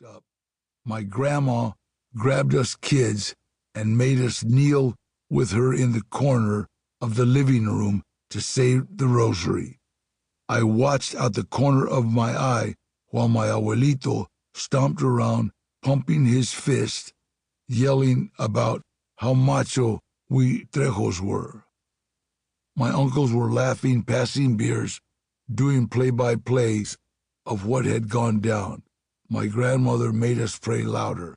up, my grandma grabbed us kids and made us kneel with her in the corner of the living room to say the rosary. I watched out the corner of my eye while my abuelito stomped around, pumping his fist, yelling about how macho we Trejos were. My uncles were laughing, passing beers, doing play-by-plays of what had gone down. My grandmother made us pray louder,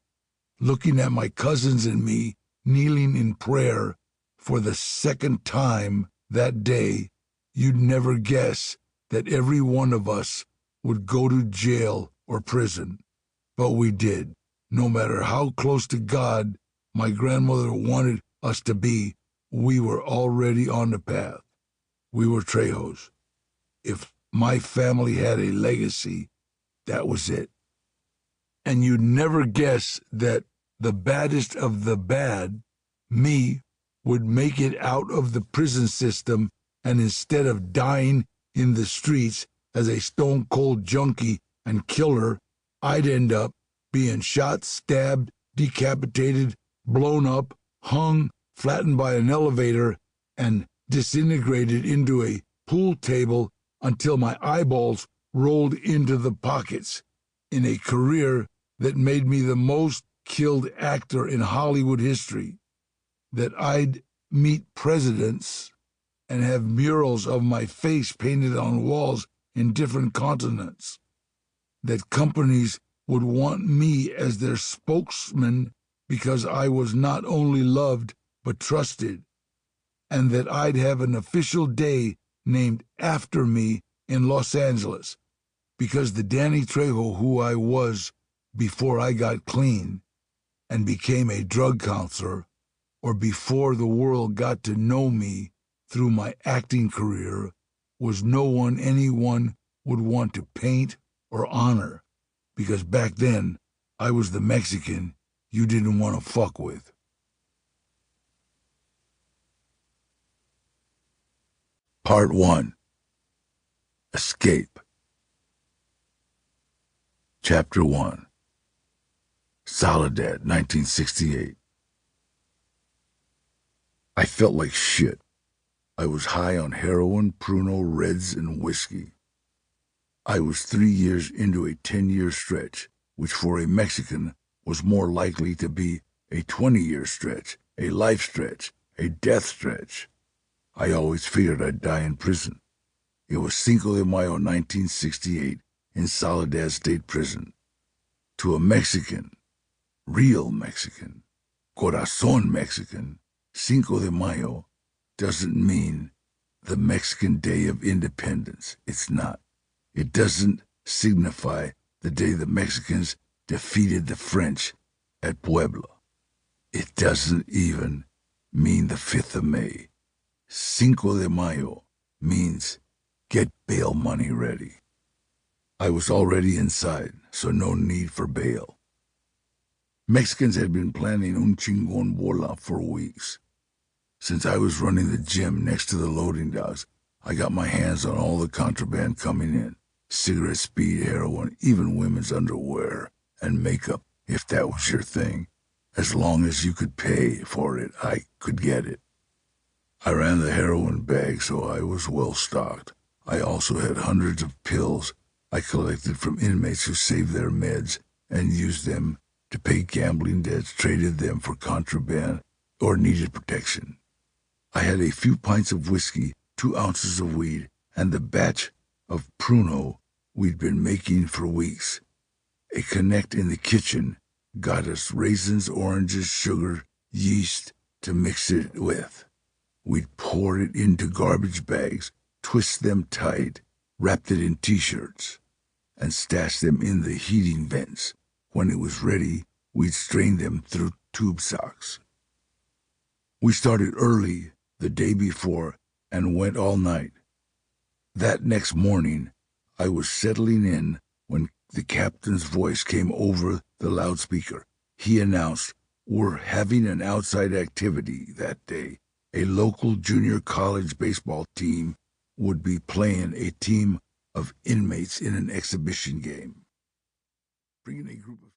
looking at my cousins and me kneeling in prayer for the second time that day. You'd never guess that every one of us would go to jail or prison. But we did. No matter how close to God my grandmother wanted us to be, we were already on the path. We were Trejos. If my family had a legacy, that was it. And you'd never guess that the baddest of the bad, me, would make it out of the prison system, and instead of dying in the streets as a stone-cold junkie and killer, I'd end up being shot, stabbed, decapitated, blown up, hung, flattened by an elevator, and disintegrated into a pool table until my eyeballs rolled into the pockets, in a career that made me the most killed actor in Hollywood history, that I'd meet presidents and have murals of my face painted on walls in different continents, that companies would want me as their spokesman because I was not only loved but trusted, and that I'd have an official day named after me in Los Angeles, because the Danny Trejo who I was before I got clean and became a drug counselor, or before the world got to know me through my acting career, was no one anyone would want to paint or honor, because back then I was the Mexican you didn't want to fuck with. Part 1. Escape. Chapter 1. Soledad, 1968. I felt like shit. I was high on heroin, Pruno, Reds, and whiskey. I was 3 years into a 10-year stretch, which for a Mexican was more likely to be a 20-year stretch, a life stretch, a death stretch. I always figured I'd die in prison. It was Cinco de Mayo 1968 in Soledad State Prison. To a Mexican, real Mexican, corazón Mexican, Cinco de Mayo doesn't mean the Mexican Day of Independence. It's not. It doesn't signify the day the Mexicans defeated the French at Puebla. It doesn't even mean the 5th of May. Cinco de Mayo means get bail money ready. I was already inside, so no need for bail. Mexicans had been planning un chingon bola for weeks. Since I was running the gym next to the loading docks, I got my hands on all the contraband coming in. Cigarette, speed, heroin, even women's underwear and makeup, if that was your thing. As long as you could pay for it, I could get it. I ran the heroin bag, so I was well stocked. I also had hundreds of pills I collected from inmates who saved their meds and used them to pay gambling debts, traded them for contraband, or needed protection. I had a few pints of whiskey, 2 ounces of weed, and the batch of Pruno we'd been making for weeks. A connect in the kitchen got us raisins, oranges, sugar, yeast to mix it with. We'd pour it into garbage bags, twist them tight, wrapped it in T-shirts, and stashed them in the heating vents. When it was ready, we'd strain them through tube socks. We started early the day before and went all night. That next morning, I was settling in when the captain's voice came over the loudspeaker. He announced, "We're having an outside activity that day. A local junior college baseball team would be playing a team of inmates in an exhibition game. Bringing a group of